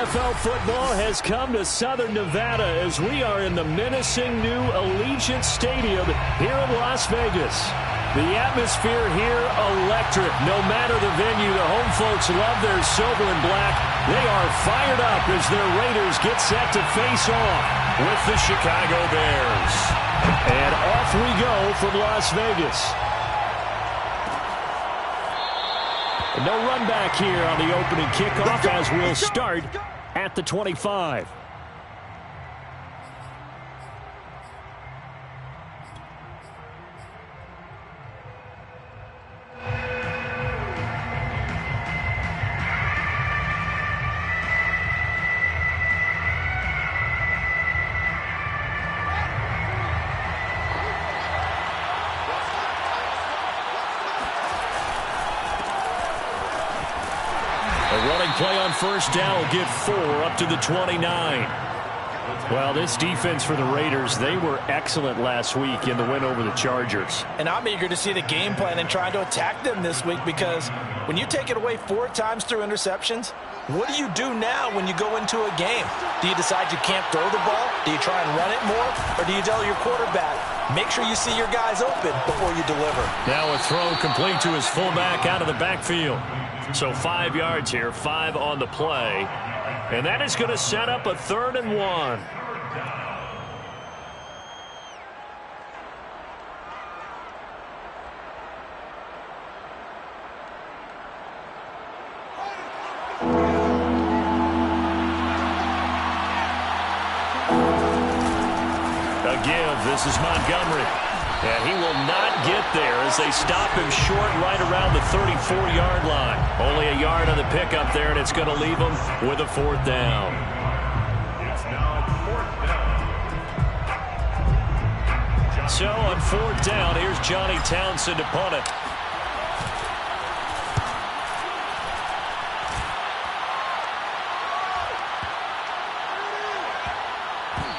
NFL football has come to Southern Nevada as we are in the menacing new Allegiant Stadium here in Las Vegas. The atmosphere here electric. No matter the venue, the home folks love their silver and black. They are fired up as their Raiders get set to face off with the Chicago Bears. And off we go from Las Vegas. No run back here on the opening kickoff as we'll start at the 25. Play on first down will get 4 up to the 29. Well, this defense for the Raiders, they were excellent last week in the win over the Chargers. And I'm eager to see the game plan and try to attack them this week, because when you take it away 4 times through interceptions, what do you do now when you go into a game? Do you decide you can't throw the ball? Do you try and run it more? Or do you tell your quarterback, make sure you see your guys open before you deliver? Now a throw complete to his fullback out of the backfield. So 5 yards here, 5 on the play. And that is going to set up a 3rd and 1. A give, this is Montgomery. And he will not get there as they stop him short right around the 34-yard line. Only a yard on the pickup there, and it's going to leave him with a 4th down. It's now 4th down. So on 4th down, here's Johnny Townsend to punt it.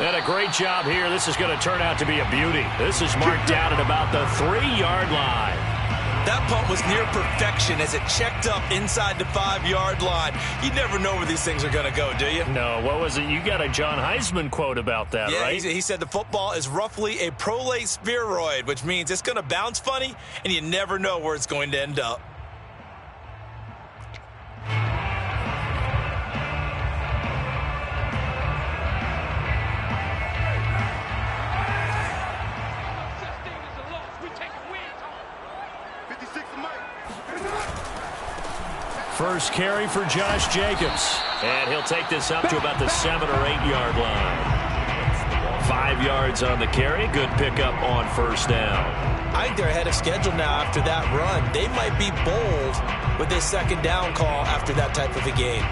And a great job here. This is going to turn out to be a beauty. This is marked out at about the 3-yard line. That punt was near perfection as it checked up inside the 5-yard line. You never know where these things are going to go, do you? No, what was it? You got a John Heisman quote about that, right? He said the football is roughly a prolate spheroid, which means it's going to bounce funny, and you never know where it's going to end up. First carry for Josh Jacobs. And he'll take this up to about the 7 or 8-yard line. 5 yards on the carry. Good pickup on first down. I think they're ahead of schedule now after that run. They might be bold with this 2nd down call after that type of a game.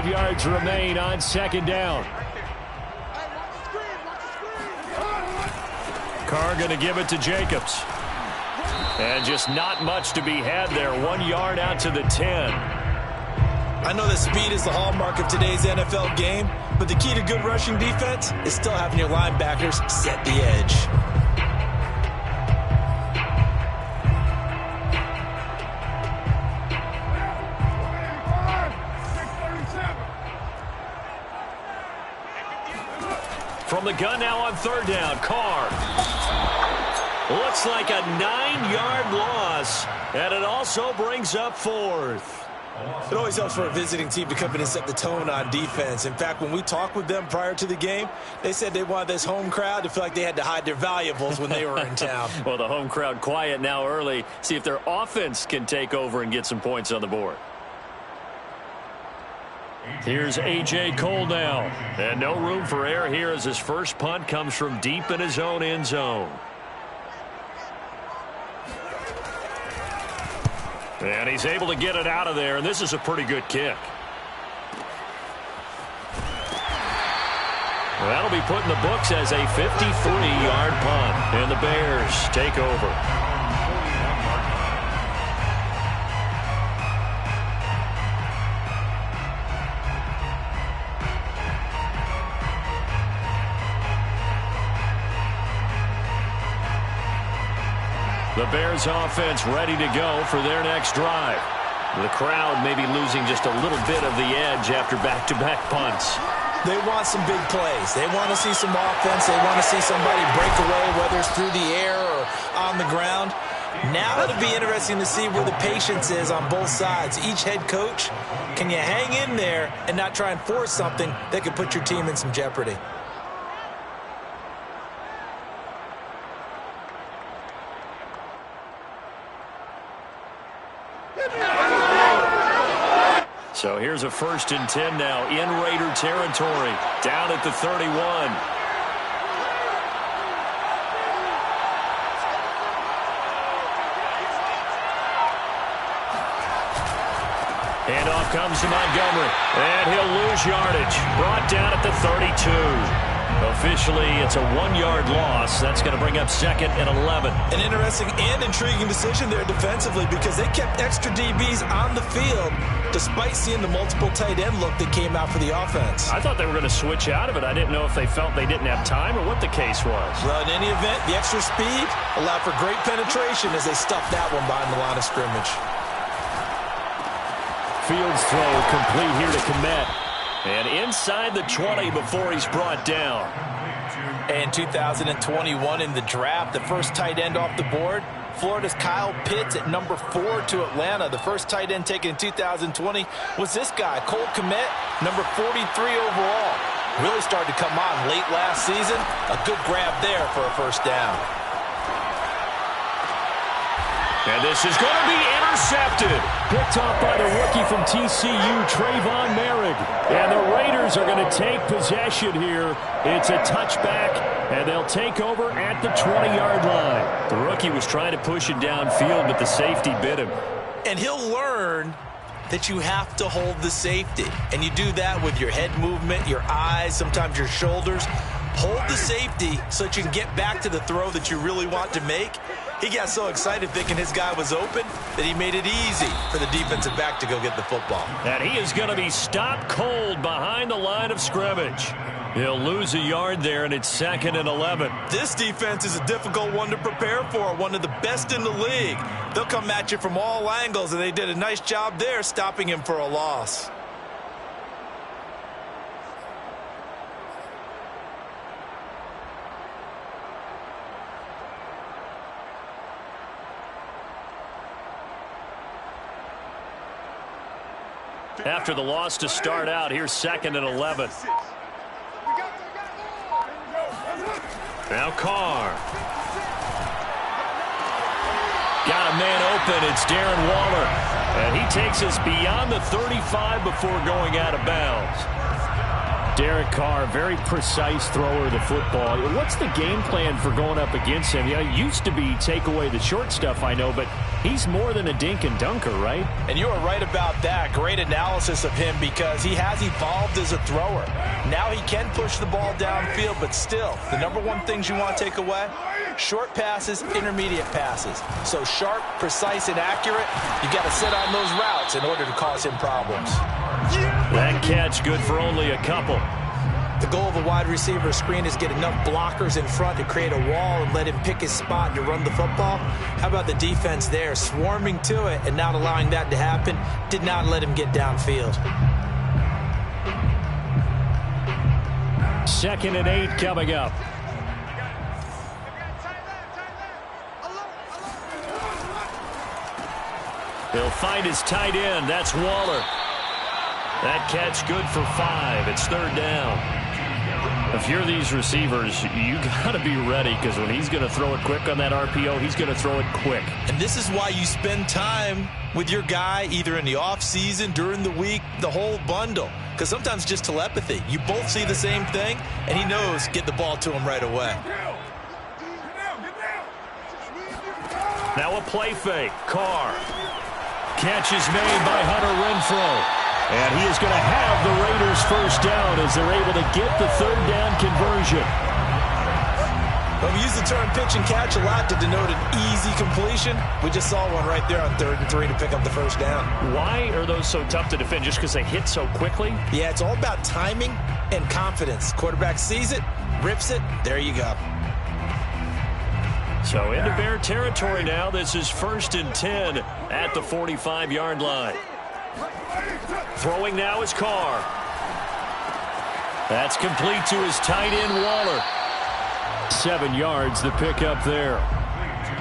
Yards remain on 2nd down. Carr going to give it to Jacobs. And just not much to be had there. 1 yard out to the 10. I know that speed is the hallmark of today's NFL game, but the key to good rushing defense is still having your linebackers set the edge. From the gun now on 3rd down, Carr. Looks like a 9-yard loss, and it also brings up 4th. It always helps for a visiting team to come in and set the tone on defense. In fact, when we talked with them prior to the game, they said they wanted this home crowd to feel like they had to hide their valuables when they were in town. Well, the home crowd quiet now early. See if their offense can take over and get some points on the board. Here's A.J. Cole now. And no room for error here as his first punt comes from deep in his own end zone. And he's able to get it out of there, and this is a pretty good kick. That'll be put in the books as a 53-yard punt. And the Bears take over. The Bears offense ready to go for their next drive. The crowd may be losing just a little bit of the edge after back-to-back punts. They want some big plays. They want to see some offense. They want to see somebody break away, whether it's through the air or on the ground. Now it'll be interesting to see where the patience is on both sides. Each head coach, can you hang in there and not try and force something that could put your team in some jeopardy? So here's a 1st and 10 now in Raider territory, down at the 31. And off comes to Montgomery, and he'll lose yardage, brought down at the 32. Officially, it's a 1-yard loss. That's going to bring up 2nd and 11. An interesting and intriguing decision there defensively because they kept extra DBs on the field despite seeing the multiple tight end look that came out for the offense. I thought they were going to switch out of it. I didn't know if they felt they didn't have time or what the case was. Well, in any event, the extra speed allowed for great penetration as they stuffed that one behind the line of scrimmage. Fields throw complete here to Kmet. And inside the 20 before he's brought down. And 2021 in the draft, the first tight end off the board, Florida's Kyle Pitts at number 4 to Atlanta. The first tight end taken in 2020 was this guy, Cole Kmet, number 43 overall. Really started to come on late last season. A good grab there for a first down. And this is going to be intercepted. Picked off by the rookie from TCU, Trayvon Merrick. And the Raiders are going to take possession here. It's a touchback, and they'll take over at the 20-yard line. The rookie was trying to push it downfield, but the safety bit him. And he'll learn that you have to hold the safety. And you do that with your head movement, your eyes, sometimes your shoulders. Hold the safety so that you can get back to the throw that you really want to make. He got so excited thinking his guy was open that he made it easy for the defensive back to go get the football. And he is going to be stopped cold behind the line of scrimmage. He'll lose a yard there, and it's 2nd and 11. This defense is a difficult one to prepare for, one of the best in the league. They'll come at you from all angles, and they did a nice job there stopping him for a loss. After the loss to start out, here's 2nd and 11. Now Carr. Got a man open. It's Darren Waller. And he takes us beyond the 35 before going out of bounds. Derek Carr, very precise thrower of the football. What's the game plan for going up against him? Yeah, it used to be take away the short stuff, I know, but he's more than a dink and dunker, right? And you are right about that. Great analysis of him because he has evolved as a thrower. Now he can push the ball downfield, but still, the number one things you want to take away, short passes, intermediate passes. So sharp, precise, and accurate, you got to sit on those routes in order to cause him problems. That catch good for only a couple. The goal of a wide receiver screen is get enough blockers in front to create a wall and let him pick his spot to run the football. How about the defense there, swarming to it and not allowing that to happen? Did not let him get downfield. 2nd and 8 coming up. He'll find his tight end. That's Waller. That catch good for 5. It's 3rd down. If you're these receivers, you got to be ready because when he's going to throw it quick on that RPO, he's going to throw it quick. And this is why you spend time with your guy either in the offseason, during the week, the whole bundle. Because sometimes just telepathy. You both see the same thing, and he knows get the ball to him right away. Now a play fake. Carr. Catch is made by Hunter Renfrow. And he is going to have the Raiders first down as they're able to get the 3rd down conversion. Well, we use the term pitch and catch a lot to denote an easy completion. We just saw one right there on 3rd and 3 to pick up the first down. Why are those so tough to defend? Just because they hit so quickly? Yeah, it's all about timing and confidence. Quarterback sees it, rips it, there you go. So into Bear territory now. This is 1st and 10 at the 45-yard line. Throwing now is Carr. That's complete to his tight end, Waller. 7 yards the pickup there.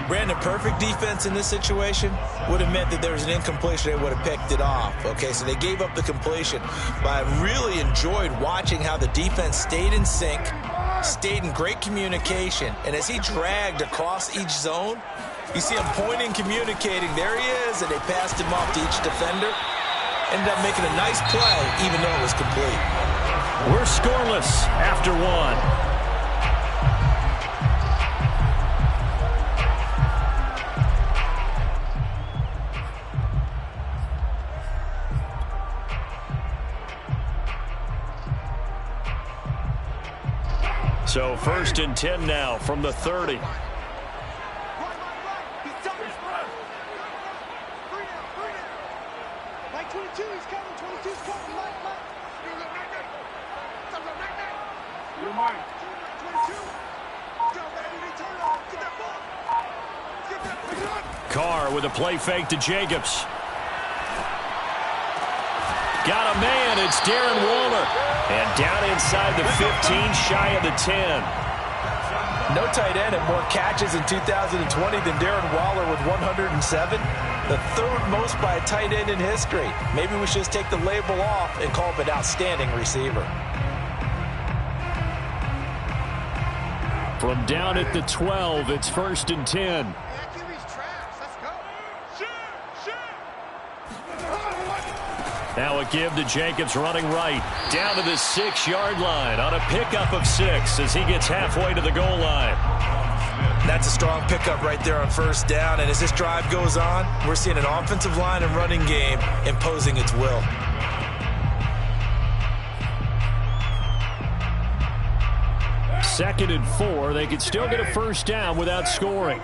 Brandon, perfect defense in this situation would have meant that there was an incompletion. They would have picked it off. Okay, so they gave up the completion. But I really enjoyed watching how the defense stayed in sync, stayed in great communication. And as he dragged across each zone, you see him pointing, communicating. There he is, and they passed him off to each defender. Ended up making a nice play, even though it was complete. We're scoreless after one. So 1st and 10 now from the 30. Carr with a play fake to Jacobs. Got a man. It's Darren Waller. And down inside the 15, shy of the 10. No tight end had more catches in 2020 than Darren Waller with 107. The 3rd most by a tight end in history. Maybe we should just take the label off and call him an outstanding receiver. From down at the 12, it's 1st and 10. Now a give to Jacobs running right. Down to the 6-yard line on a pickup of 6 as he gets halfway to the goal line. That's a strong pickup right there on 1st down. And as this drive goes on, we're seeing an offensive line and running game imposing its will. Second and 4. They could still get a 1st down without scoring.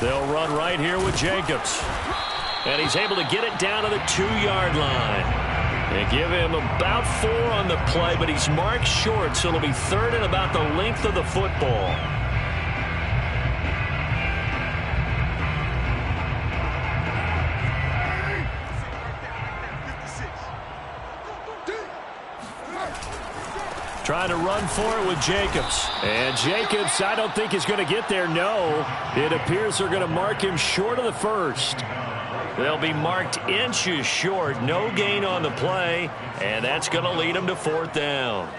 They'll run right here with Jacobs. And he's able to get it down to the 2-yard line. They give him about 4 on the play, but he's marked short, so it'll be 3rd and about the length of the football. Trying to run for it with Jacobs. And Jacobs, I don't think is going to get there. No. It appears they're going to mark him short of the 1st. They'll be marked inches short. No gain on the play. And that's going to lead them to 4th down.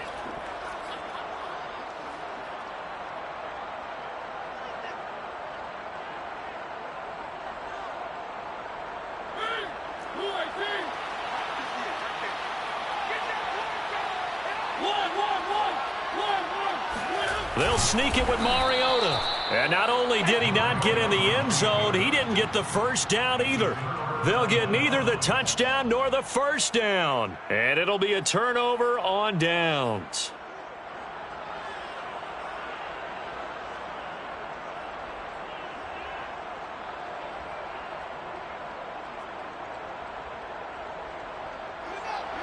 They'll sneak it with Mariota. And not only did he not get in the end zone, he didn't get the 1st down either. They'll get neither the touchdown nor the 1st down. And it'll be a turnover on downs.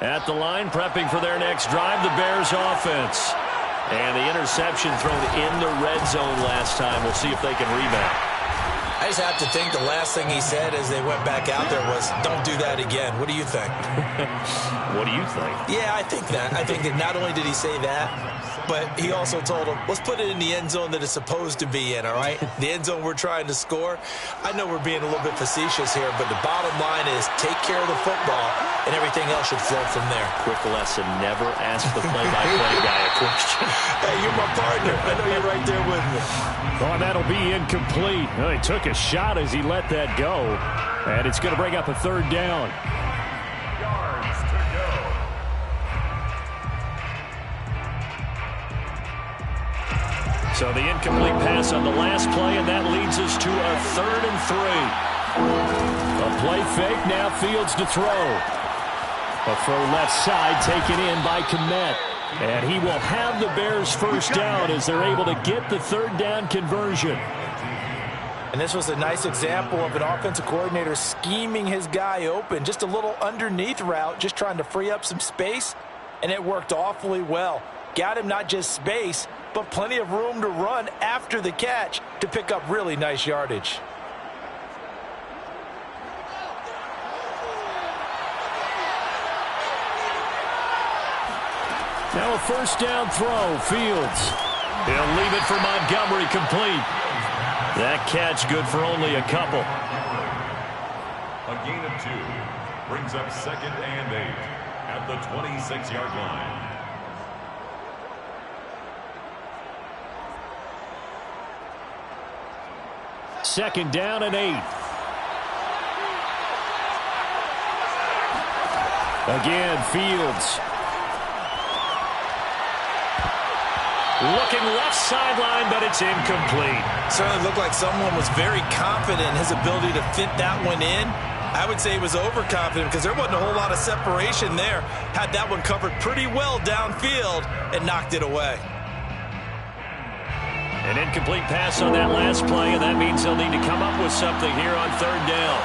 At the line, prepping for their next drive, the Bears offense. And the interception thrown in the red zone last time. We'll see if they can rebound. I just have to think the last thing he said as they went back out there was, don't do that again. What do you think? What do you think? Yeah, I think that. I think that not only did he say that, but he also told him, let's put it in the end zone that it's supposed to be in, all right? The end zone we're trying to score. I know we're being a little bit facetious here, but the bottom line is take care of the football, and everything else should flow from there. Quick lesson, never ask the play-by-play guy a question. Hey, you're my partner. I know you're right there with me. Oh, that'll be incomplete. Oh, he took a shot as he let that go. And it's going to bring up a 3rd down. Yards to go. So the incomplete pass on the last play, and that leads us to a 3rd and 3. A play fake, now Fields to throw. A throw left side taken in by Kmet. And he will have the Bears 1st down as they're able to get the 3rd down conversion. And this was a nice example of an offensive coordinator scheming his guy open. Just a little underneath route, just trying to free up some space, and it worked awfully well. Got him not just space, but plenty of room to run after the catch to pick up really nice yardage. Now a first down throw, Fields. He'll leave it for Montgomery, complete. That catch good for only a couple. A gain of 2 brings up 2nd and 8 at the 26-yard line. Second down and 8. Again, Fields. Looking left sideline, but it's incomplete. Certainly looked like someone was very confident in his ability to fit that one in. I would say he was overconfident because there wasn't a whole lot of separation there. Had that one covered pretty well downfield and knocked it away. An incomplete pass on that last play, and that means they'll need to come up with something here on third down.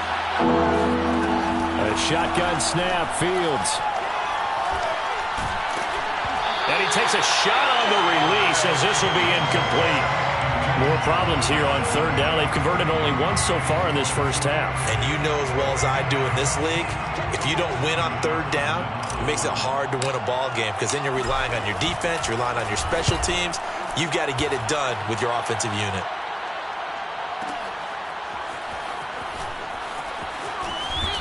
A shotgun snap, Fields. And he takes a shot on the release as this will be incomplete. More problems here on third down. They've converted only once so far in this first half. And you know as well as I do in this league, if you don't win on third down, it makes it hard to win a ball game because then you're relying on your defense, you're relying on your special teams. You've got to get it done with your offensive unit.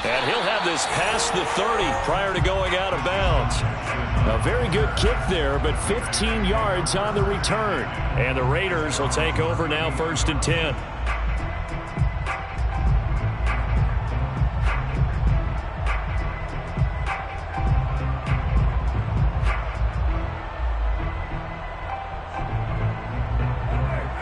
And he'll have this past the 30 prior to going out of bounds. A very good kick there, but 15 yards on the return. And the Raiders will take over now, 1st and 10.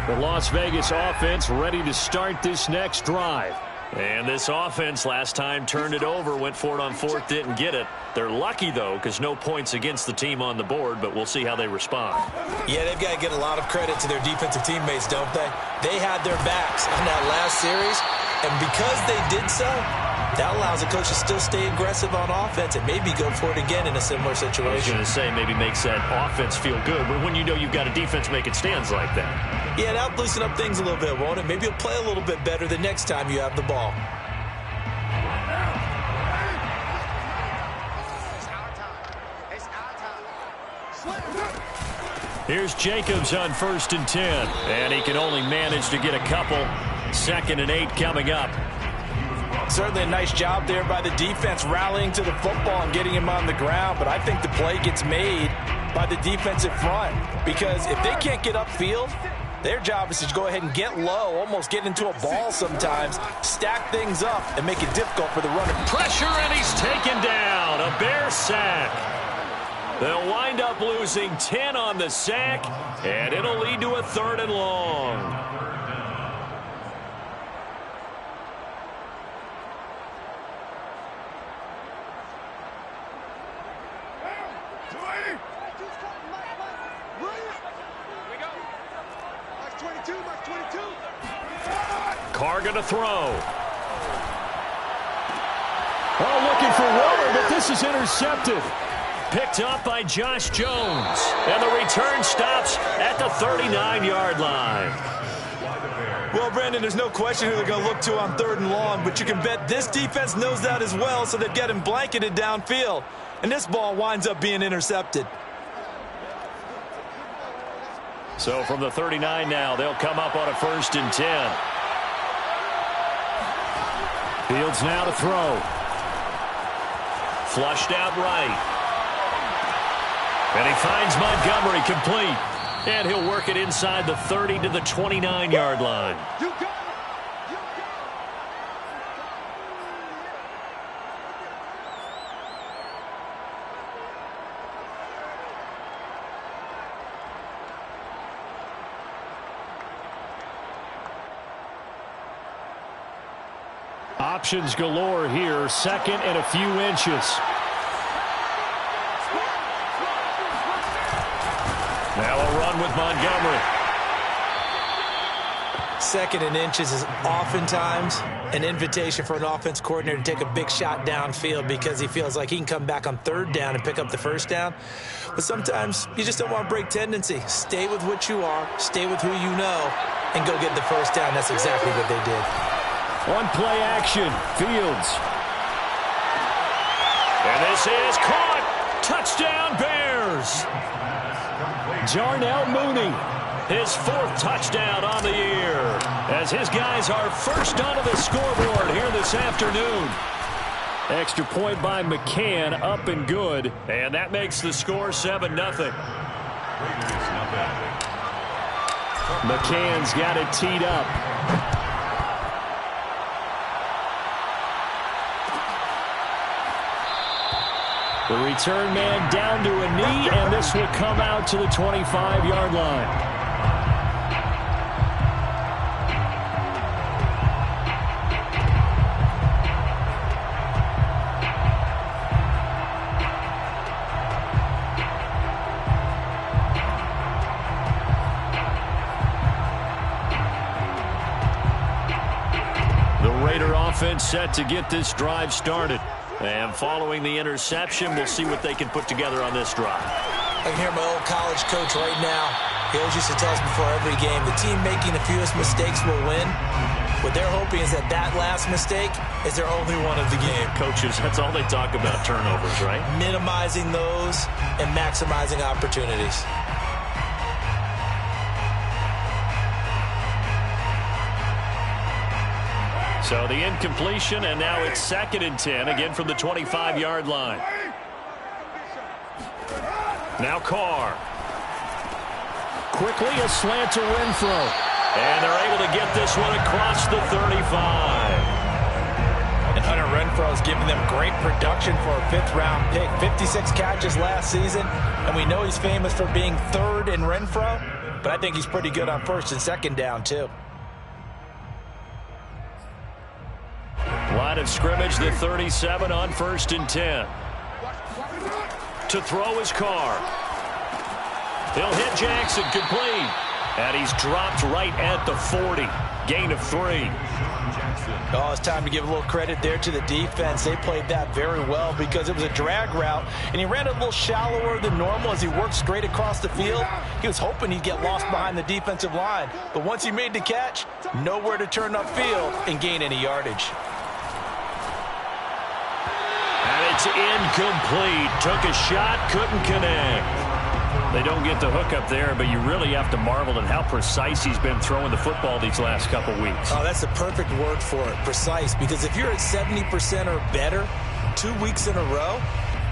The Las Vegas offense ready to start this next drive. And this offense last time turned it over, went for it on 4th, didn't get it. They're lucky, though, because no points against the team on the board, but we'll see how they respond. Yeah, they've got to get a lot of credit to their defensive teammates, don't they? They had their backs on that last series, and because they did so, that allows the coach to still stay aggressive on offense and maybe go for it again in a similar situation. I was going to say maybe makes that offense feel good, but when you know you've got a defense making stands like that. Yeah, that'll loosen up things a little bit, won't it? Maybe you'll play a little bit better the next time you have the ball. Here's Jacobs on 1st and 10, and he can only manage to get a couple. 2nd and 8 coming up. Certainly a nice job there by the defense rallying to the football and getting him on the ground, but I think the play gets made by the defensive front because if they can't get upfield, their job is to go ahead and get low, almost get into a ball sometimes, stack things up, and make it difficult for the runner. Pressure, and he's taken down. A Bear sack. They'll wind up losing 10 on the sack, and it'll lead to a 3rd and long. Carr going to throw. Oh, looking for Waller, but this is intercepted. Picked up by Josh Jones. And the return stops at the 39-yard line. Well, Brandon, there's no question who they're going to look to on 3rd and long, but you can bet this defense knows that as well, so they've got him blanketed downfield. And this ball winds up being intercepted. So from the 39 now, they'll come up on a 1st and 10. Fields now to throw. Flushed out right. And he finds Montgomery complete. And he'll work it inside the 30 to the 29-yard line. Options galore here. 2nd and a few inches. Now a run with Montgomery. Second and inches is oftentimes an invitation for an offense coordinator to take a big shot downfield because he feels like he can come back on third down and pick up the first down. But sometimes you just don't want to break tendency. Stay with what you are, stay with who you know, and go get the first down. That's exactly what they did. On play action, Fields. And this is caught. Touchdown, Bears. Darnell Mooney, his 4th touchdown on the year, as his guys are first onto the scoreboard here this afternoon. Extra point by McCann, up and good, and that makes the score 7-0. McCann's got it teed up. The return man down to a knee, and this will come out to the 25-yard line. The Raider offense set to get this drive started. And following the interception, we'll see what they can put together on this drive. I can hear my old college coach right now. He always used to tell us before every game, the team making the fewest mistakes will win. What they're hoping is that that last mistake is their only one of the game. Coaches, that's all they talk about, turnovers, right? Minimizing those and maximizing opportunities. So the incompletion, and now it's 2nd and 10, again from the 25-yard line. Now Carr. Quickly a slant to Renfro. And they're able to get this one across the 35. And Hunter Renfro has given them great production for a 5th-round pick. 56 catches last season, and we know he's famous for being 3rd in Renfro, but I think he's pretty good on 1st and 2nd down, too. Line of scrimmage, the 37 on 1st and 10. To throw his Carr. He'll hit Jackson, complete. And he's dropped right at the 40. Gain of 3. Oh, it's time to give a little credit there to the defense. They played that very well because it was a drag route, and he ran a little shallower than normal as he worked straight across the field. He was hoping he'd get lost behind the defensive line, but once he made the catch, nowhere to turn upfield and gain any yardage. And it's incomplete. Took a shot, couldn't connect. They don't get the hook up there, but you really have to marvel at how precise he's been throwing the football these last couple weeks. Oh, that's the perfect word for it, precise, because if you're at 70% or better 2 weeks in a row,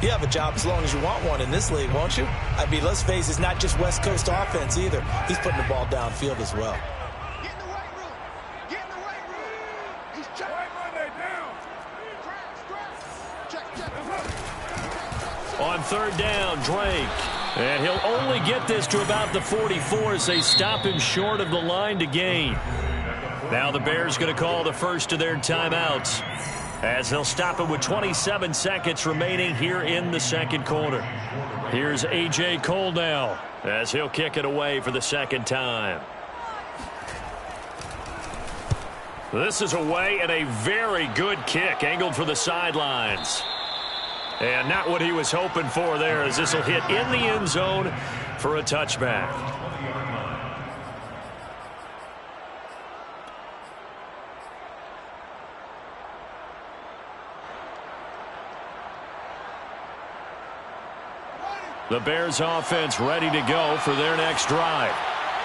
you have a job as long as you want one in this league, won't you? I mean, let's face it, it's not just West Coast offense either. He's putting the ball downfield as well. Get in the weight room. Get in the weight room. He's checking. On 3rd down, Drake. And he'll only get this to about the 44 as they stop him short of the line to gain. Now the Bears going to call the first of their timeouts as they'll stop him with 27 seconds remaining here in the 2nd quarter. Here's A.J. Cole now as he'll kick it away for the 2nd time. This is away and a very good kick angled for the sidelines. And not what he was hoping for there as this will hit in the end zone for a touchback. The Bears offense ready to go for their next drive.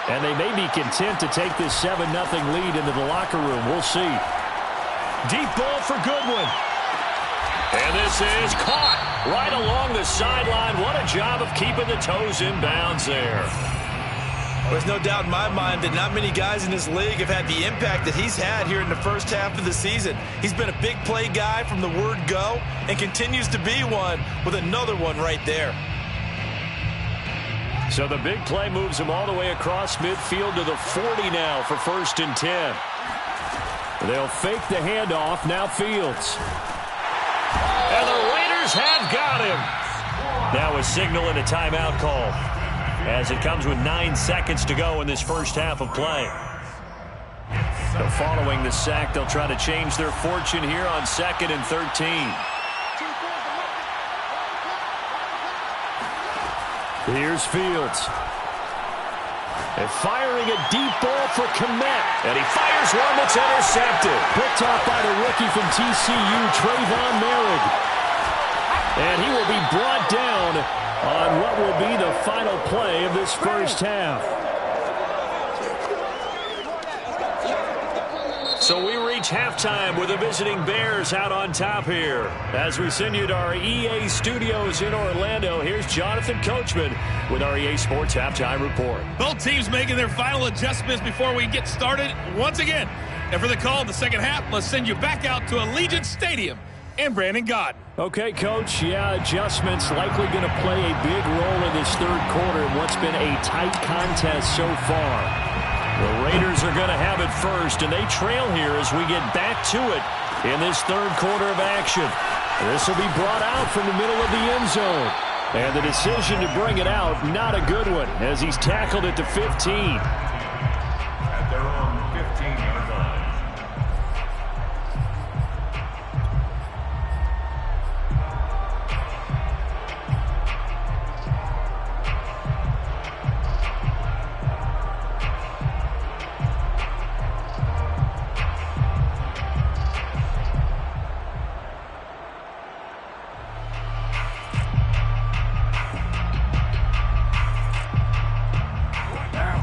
And they may be content to take this 7-0 lead into the locker room. We'll see. Deep ball for Goodwin. And this is caught right along the sideline. What a job of keeping the toes in bounds there. There's no doubt in my mind that not many guys in this league have had the impact that he's had here in the first half of the season. He's been a big play guy from the word go and continues to be one with another one right there. So the big play moves him all the way across midfield to the 40 now for 1st and 10. They'll fake the handoff. Now Fields. And the Raiders have got him. Now a signal and a timeout call as it comes with 9 seconds to go in this first half of play. So following the sack, they'll try to change their fortune here on 2nd and 13. Here's Fields. And firing a deep ball for Kmet. And he fires one that's intercepted. Picked off by the rookie from TCU, Trayvon Merrick. And he will be brought down on what will be the final play of this first half. So we reach halftime with the visiting Bears out on top here. As we send you to our EA studios in Orlando, here's Jonathan Coachman with our EA Sports Halftime Report. Both teams making their final adjustments before we get started once again. And for the call in the second half, let's send you back out to Allegiant Stadium and Brandon Gaudin. Okay, Coach. Yeah, adjustments likely going to play a big role in this third quarter in what's been a tight contest so far. The Raiders are going to have it first, and they trail here as we get back to it in this third quarter of action. This will be brought out from the middle of the end zone. And the decision to bring it out, not a good one, as he's tackled at the 15. At their own 15-yard line.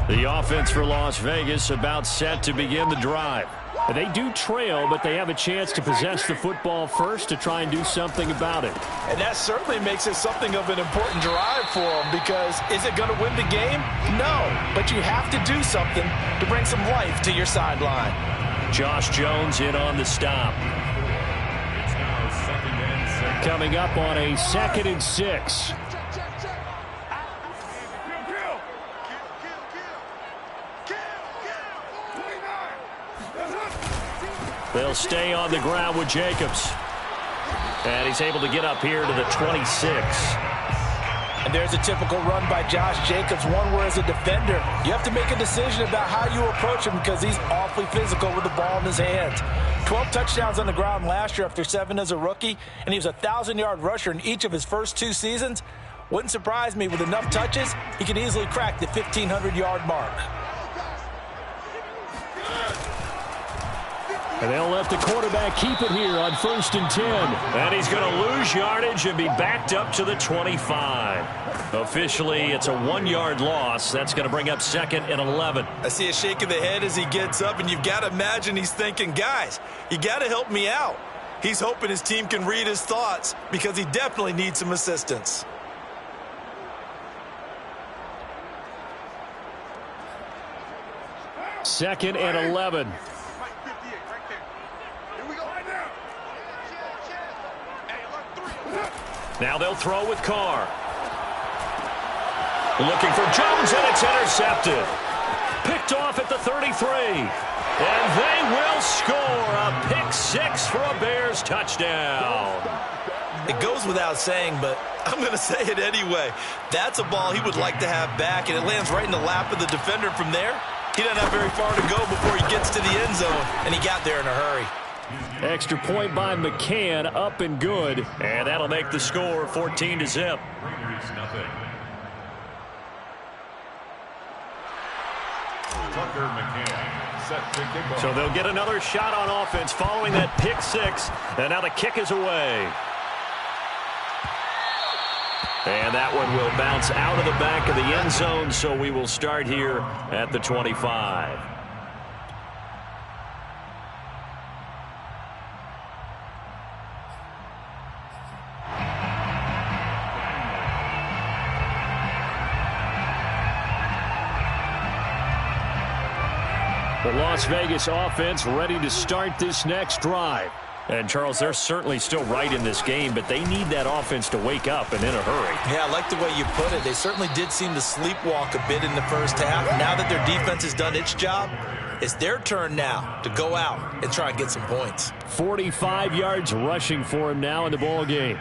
The offense for Las Vegas about set to begin the drive. They do trail, but they have a chance to possess the football first to try and do something about it. And that certainly makes it something of an important drive for them, because is it going to win the game? No, but you have to do something to bring some life to your sideline. Josh Jones in on the stop. It's now 2nd and 6. Coming up on a 2nd and 6. They'll stay on the ground with Jacobs. And he's able to get up here to the 26. And there's a typical run by Josh Jacobs, one where as a defender, you have to make a decision about how you approach him, because he's awfully physical with the ball in his hands. 12 touchdowns on the ground last year after 7 as a rookie, and he was a 1,000-yard rusher in each of his first 2 seasons. Wouldn't surprise me, with enough touches, he can easily crack the 1,500-yard mark. And they'll let the quarterback keep it here on 1st and 10. And he's going to lose yardage and be backed up to the 25. Officially, it's a 1-yard loss. That's going to bring up 2nd and 11. I see a shake of the head as he gets up, and you've got to imagine he's thinking, guys, you got to help me out. He's hoping his team can read his thoughts, because he definitely needs some assistance. Second and 11. Now they'll throw with Carr. Looking for Jones, and it's intercepted. Picked off at the 33. And they will score a pick 6 for a Bears touchdown. It goes without saying, but I'm going to say it anyway. That's a ball he would like to have back, and it lands right in the lap of the defender from there. He doesn't have very far to go before he gets to the end zone, and he got there in a hurry. Extra point by McCann, up and good. And that'll make the score 14-0. Raiders nothing. Tucker McCann set to kick off. So they'll get another shot on offense following that pick 6. And now the kick is away. And that one will bounce out of the back of the end zone, so we will start here at the 25. The Las Vegas offense ready to start this next drive. And, Charles, they're certainly still right in this game, but they need that offense to wake up and in a hurry. Yeah, I like the way you put it. They certainly did seem to sleepwalk a bit in the first half. Now that their defense has done its job, it's their turn now to go out and try and get some points. 45 yards rushing for him now in the ball game.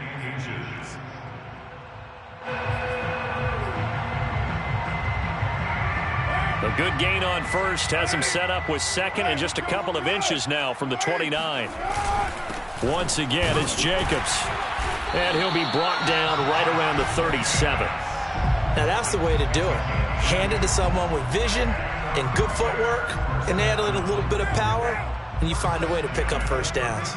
The Good gain on first. Has him set up with second and just a couple of inches now from the 29. Once again, it's Jacobs. And he'll be brought down right around the 37. Now that's the way to do it. Hand it to someone with vision and good footwork, and add in a little bit of power, and you find a way to pick up first downs.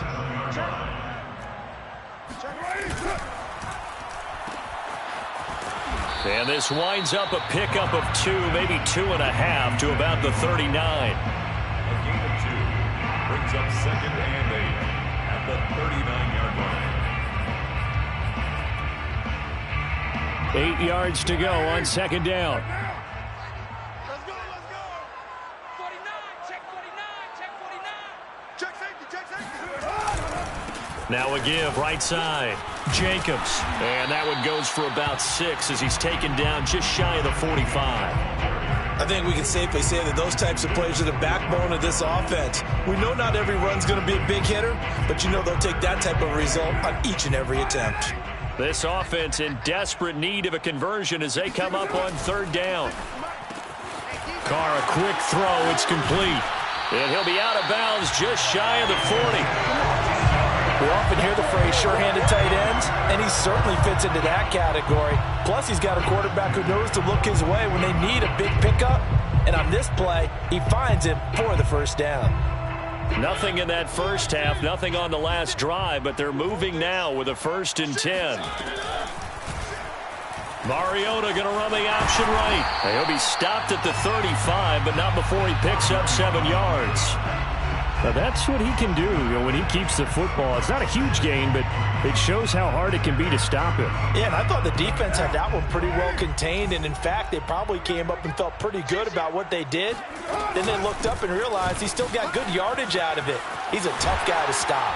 And this winds up a pickup of 2, maybe 2.5 to about the 39. A gain of 2 brings up second and 8 at the 39-yard line. 8 yards to go on second down. Let's go, let's go. 49, check 49, check 49. Check safety, check safety. Now a give, right side. Jacobs. And that one goes for about 6 as he's taken down just shy of the 45. I think we can safely say that those types of plays are the backbone of this offense. We know not every run's going to be a big hitter, but you know they'll take that type of result on each and every attempt. This offense in desperate need of a conversion as they come up on third down. Carr, a quick throw. It's complete. And he'll be out of bounds just shy of the 40. We often hear the phrase sure-handed tight ends, and he certainly fits into that category. Plus, he's got a quarterback who knows to look his way when they need a big pickup. And on this play, he finds him for the first down. Nothing in that first half, nothing on the last drive, but they're moving now with a 1st and 10. Mariota going to run the option right. He'll be stopped at the 35, but not before he picks up 7 yards. Now that's what he can do, when he keeps the football. It's not a huge gain, but it shows how hard it can be to stop him. Yeah, and I thought the defense had that one pretty well contained, and in fact, they probably came up and felt pretty good about what they did. Then they looked up and realized he still got good yardage out of it. He's a tough guy to stop.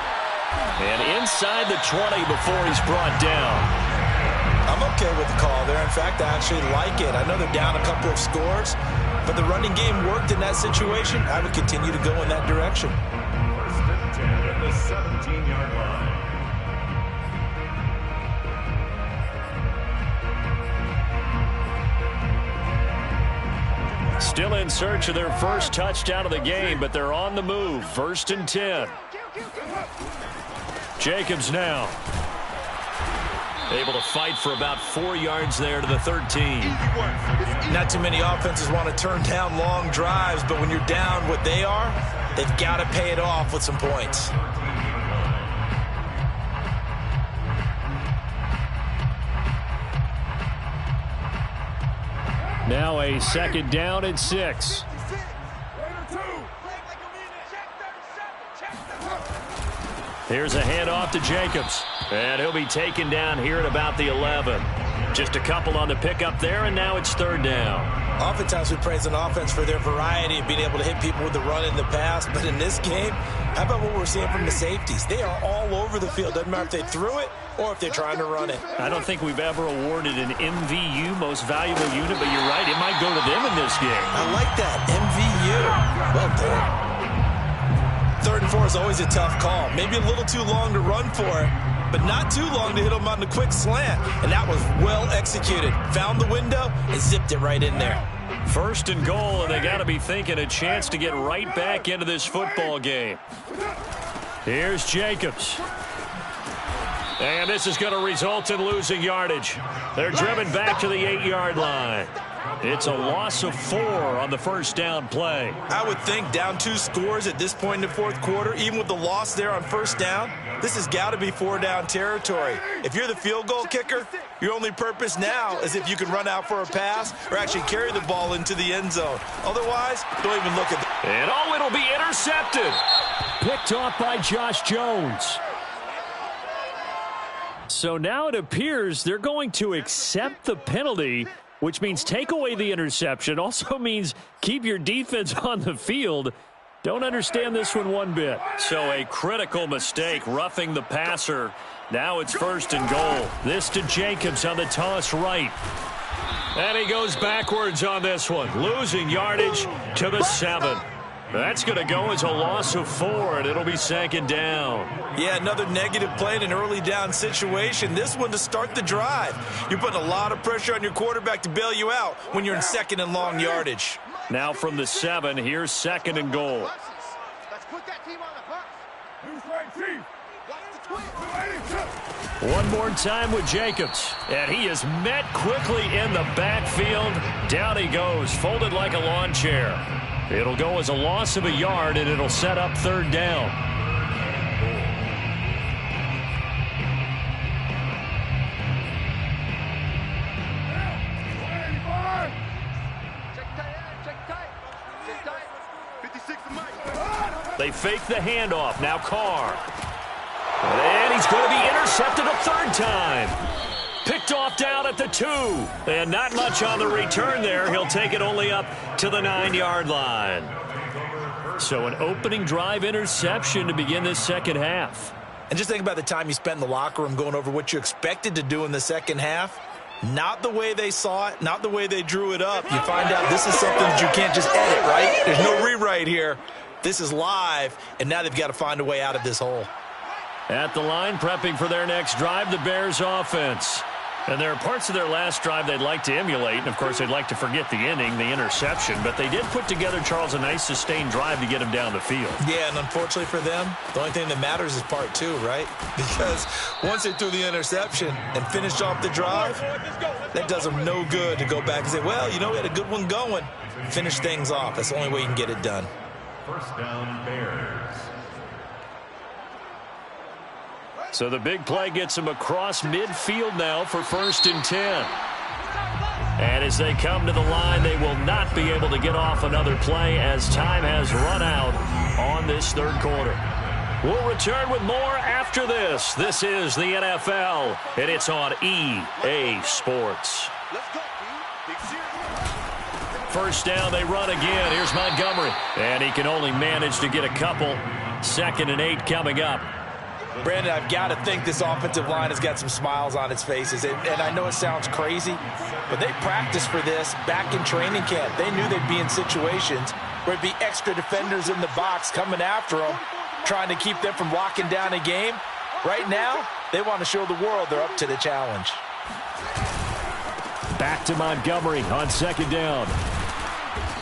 And inside the 20 before he's brought down. I'm okay with the call there. In fact, I actually like it. I know they're down a couple of scores, but the running game worked in that situation. I would continue to go in that direction. 1st and 10 at the 17-yard line. Still in search of their first touchdown of the game, but they're on the move. 1st and 10. Jacobs now. Able to fight for about 4 yards there to the 13. Not too many offenses want to turn down long drives, but when you're down what they are, they've got to pay it off with some points. Now a 2nd down and 6. Here's a handoff to Jacobs. And he'll be taken down here at about the 11. Just a couple on the pickup there, and now it's 3rd down. Oftentimes we praise an offense for their variety of being able to hit people with the run in the pass. But in this game, how about what we're seeing from the safeties? They are all over the field. Doesn't matter if they threw it or if they're trying to run it. I don't think we've ever awarded an MVU, most valuable unit, but you're right. It might go to them in this game. I like that. MVU. Well done. 3rd and 4 is always a tough call. Maybe a little too long to run for it, but not too long to hit him on the quick slant. And that was well executed. Found the window and zipped it right in there. 1st and goal, and they got to be thinking a chance to get right back into this football game. Here's Jacobs. And this is going to result in losing yardage. They're driven back to the 8-yard line. It's a loss of 4 on the 1st down play. I would think down 2 scores at this point in the 4th quarter, even with the loss there on 1st down, this has got to be 4-down territory. If you're the field goal kicker, your only purpose now is if you can run out for a pass or actually carry the ball into the end zone. Otherwise, don't even look at that. And it'll be intercepted. Picked off by Josh Jones. So now it appears they're going to accept the penalty, which means take away the interception. Also means keep your defense on the field. Don't understand this one bit. So a critical mistake, roughing the passer. Now it's 1st and goal. This to Jacobs on the toss right. And he goes backwards on this one, losing yardage to the 7. That's going to go as a loss of 4, and it'll be 2nd down. Yeah, another negative play in an early down situation. This one to start the drive. You're putting a lot of pressure on your quarterback to bail you out when you're in 2nd and long yardage. Now from the 7, here's 2nd and goal. Let's put that team on the bus. Who's right, Chief? One more time with Jacobs, and he is met quickly in the backfield. Down he goes, folded like a lawn chair. It'll go as a loss of a yard, and it'll set up 3rd down. They fake the handoff. Now Carr. And he's going to be intercepted a 3rd time. Picked off down at the 2. And not much on the return there. He'll take it only up to the 9-yard line. So an opening drive interception to begin this second half. And just think about the time you spent in the locker room going over what you expected to do in the second half. Not the way they saw it, not the way they drew it up. You find out this is something that you can't just edit, right? There's no rewrite here. This is live, and now they've got to find a way out of this hole. At the line, prepping for their next drive, the Bears offense. And there are parts of their last drive they'd like to emulate. And, of course, they'd like to forget the inning, the interception. But they did put together, Charles, a nice sustained drive to get him down the field. Yeah, and unfortunately for them, the only thing that matters is part 2, right? Because once they threw the interception and finished off the drive, that does them no good to go back and say, well, you know, we had a good one going. Finish things off. That's the only way you can get it done. 1st down, Bears. So the big play gets him across midfield now for 1st and 10. And as they come to the line, they will not be able to get off another play as time has run out on this 3rd quarter. We'll return with more after this. This is the NFL, and it's on EA Sports. Let's go, Big series. 1st down, they run again. Here's Montgomery. And he can only manage to get a couple. 2nd and 8 coming up. Brandon, I've got to think this offensive line has got some smiles on its faces. And I know it sounds crazy, but they practiced for this back in training camp. They knew they'd be in situations where it'd be extra defenders in the box coming after them, trying to keep them from locking down a game. Right now, they want to show the world they're up to the challenge. Back to Montgomery on 2nd down.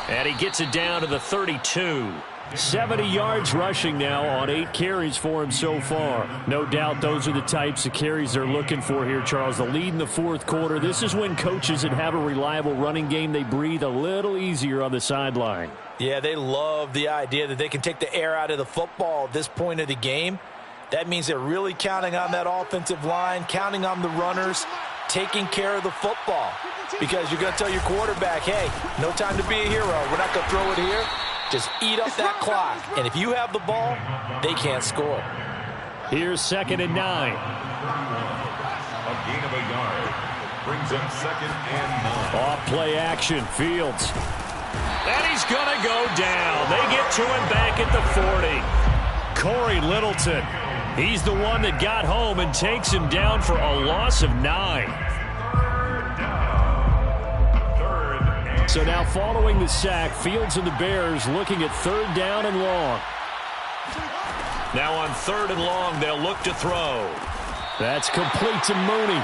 And he gets it down to the 32. 70 yards rushing now on 8 carries for him so far. No doubt those are the types of carries they're looking for here, Charles. The lead in the 4th quarter. This is when coaches that have a reliable running game, they breathe a little easier on the sideline. Yeah, they love the idea that they can take the air out of the football at this point of the game. That means they're really counting on that offensive line, counting on the runners, taking care of the football. Because you're going to tell your quarterback, hey, no time to be a hero. We're not going to throw it here. Just eat up that clock. And if you have the ball, they can't score. Here's 2nd and 9. A gain of a yard. Brings up 2nd and 9. Off play action. Fields. And he's going to go down. They get to him back at the 40. Corey Littleton. He's the one that got home and takes him down for a loss of 9. So now following the sack, Fields and the Bears looking at 3rd down and long. Now on 3rd and long, they'll look to throw. That's complete to Mooney.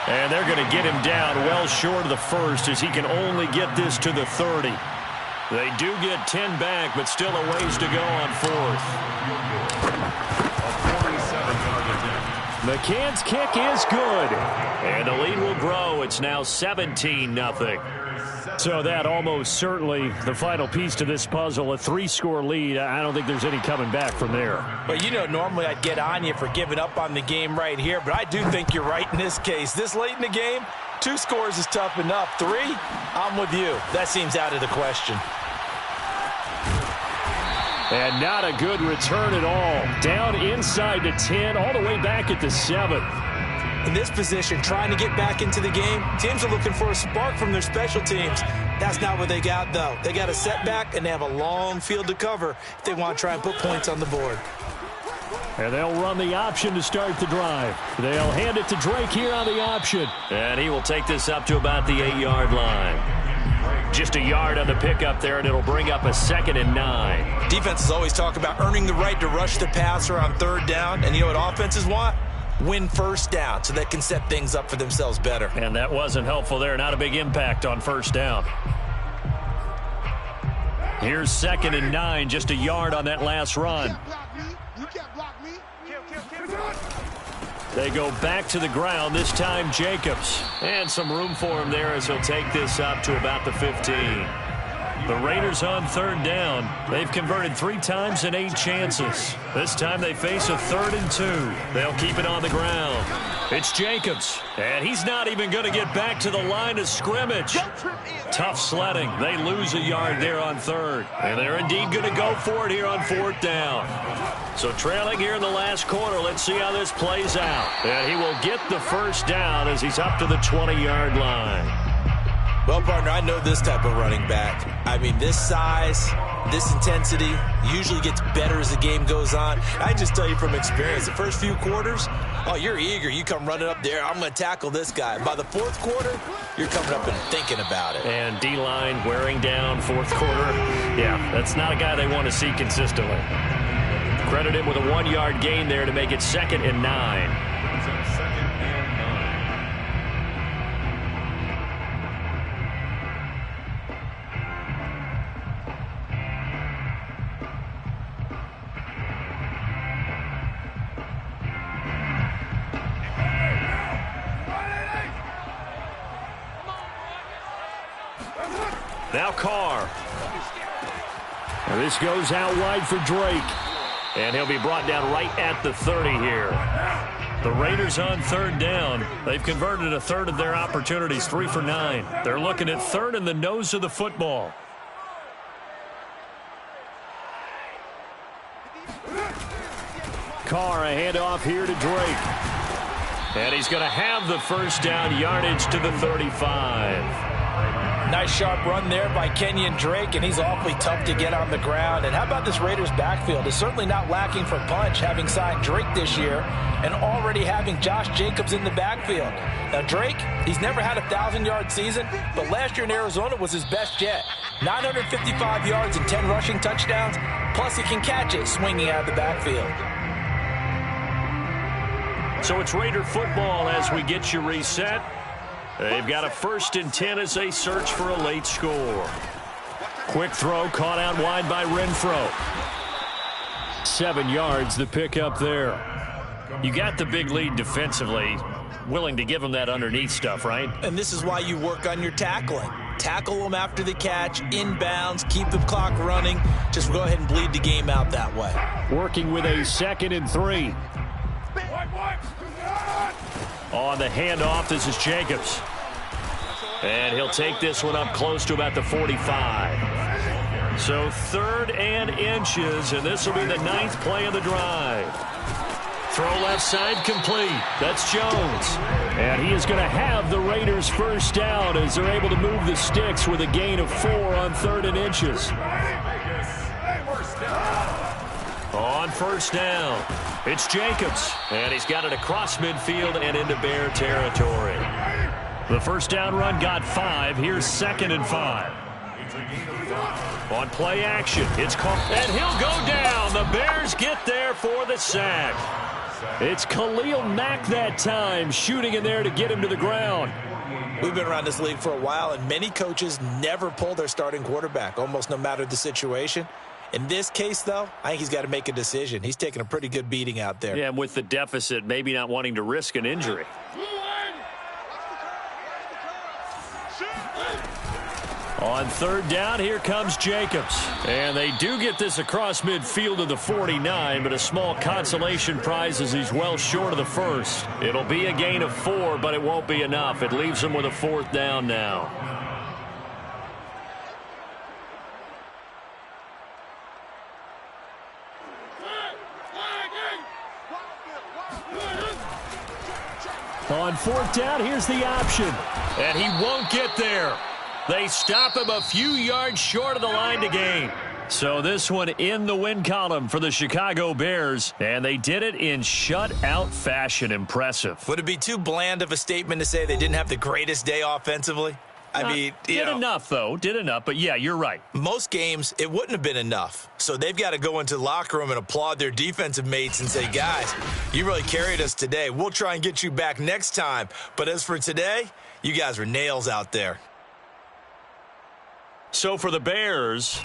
And they're going to get him down well short of the 1st as he can only get this to the 30. They do get 10 back, but still a ways to go on 4th. A 47-yard attempt. McCann's kick is good. And the lead will grow. It's now 17-0. So that almost certainly the final piece to this puzzle, a 3-score lead. I don't think there's any coming back from there. But, you know, normally I'd get on you for giving up on the game right here, but I do think you're right in this case. This late in the game, 2 scores is tough enough. 3, I'm with you. That seems out of the question. And not a good return at all. Down inside the 10, all the way back at the 7. In this position, trying to get back into the game, teams are looking for a spark from their special teams. That's not what they got, though. They got a setback, and they have a long field to cover if they want to try and put points on the board. And they'll run the option to start the drive. They'll hand it to Drake here on the option. And he will take this up to about the 8-yard line. Just a yard on the pickup there, and it'll bring up a 2nd and 9. Defenses always talk about earning the right to rush the passer on 3rd down. And you know what offenses want? Win 1st down so they can set things up for themselves better. And that wasn't helpful there. Not a big impact on 1st down. Here's 2nd and 9, just a yard on that last run. They go back to the ground, this time Jacobs. And some room for him there as he'll take this up to about the 15. The Raiders on 3rd down. They've converted 3 times in 8 chances. This time they face a 3rd and 2. They'll keep it on the ground. It's Jacobs, and he's not even going to get back to the line of scrimmage. Tough sledding. They lose a yard there on 3rd. And they're indeed going to go for it here on 4th down. So trailing here in the last quarter, let's see how this plays out. And he will get the 1st down as he's up to the 20-yard line. Well, partner, I know this type of running back. I mean, this size, this intensity usually gets better as the game goes on. I just tell you from experience, the first few quarters, oh, you're eager. You come running up there, I'm going to tackle this guy. By the 4th quarter, you're coming up and thinking about it. And D-line wearing down 4th quarter. Yeah, that's not a guy they want to see consistently. Credit him with a 1-yard gain there to make it 2nd and 9. Now Carr. And this goes out wide for Drake. And he'll be brought down right at the 30 here. The Raiders on 3rd down. They've converted a 1/3 of their opportunities, 3 for 9. They're looking at 3rd in the nose of the football. Carr, a handoff here to Drake. And he's going to have the 1st down, yardage to the 35. Nice sharp run there by Kenyon Drake, and he's awfully tough to get on the ground. And how about this Raiders backfield? It's certainly not lacking for punch, having signed Drake this year and already having Josh Jacobs in the backfield. Now, Drake, he's never had a 1,000-yard season, but last year in Arizona was his best yet. 955 yards and 10 rushing touchdowns, plus he can catch it swinging out of the backfield. So it's Raider football as we get you reset. They've got a 1st and 10 as they search for a late score. Quick throw caught out wide by Renfro. 7 yards the pickup there. You got the big lead defensively. Willing to give them that underneath stuff, right? And this is why you work on your tackling. Tackle them after the catch, inbounds, keep the clock running. Just go ahead and bleed the game out that way. Working with a 2nd and 3. On the handoff, this is Jacobs. And he'll take this one up close to about the 45. So 3rd and inches, and this will be the 9th play of the drive. Throw left side complete. That's Jones. And he is going to have the Raiders' 1st down as they're able to move the sticks with a gain of 4 on 3rd and inches. On 1st down, it's Jacobs, and he's got it across midfield and into Bear territory. The 1st down run got 5. Here's 2nd and 5. On play action, it's caught, and he'll go down. The Bears get there for the sack. It's Khalil Mack that time, shooting in there to get him to the ground. We've been around this league for a while, and many coaches never pull their starting quarterback, almost no matter the situation. In this case, though, I think he's got to make a decision. He's taking a pretty good beating out there. Yeah, and with the deficit, maybe not wanting to risk an injury. On 3rd down, here comes Jacobs. And they do get this across midfield to the 49, but a small consolation prize as he's well short of the 1st. It'll be a gain of 4, but it won't be enough. It leaves him with a 4th down now. On 4th down, here's the option. And he won't get there. They stop him a few yards short of the line to gain. So this one in the win column for the Chicago Bears. And they did it in shutout fashion. Impressive. Would it be too bland of a statement to say they didn't have the greatest day offensively? I mean, did enough, though. Did enough. But, yeah, you're right. Most games, it wouldn't have been enough. So they've got to go into the locker room and applaud their defensive mates and say, guys, you really carried us today. We'll try and get you back next time. But as for today, you guys were nails out there. So for the Bears,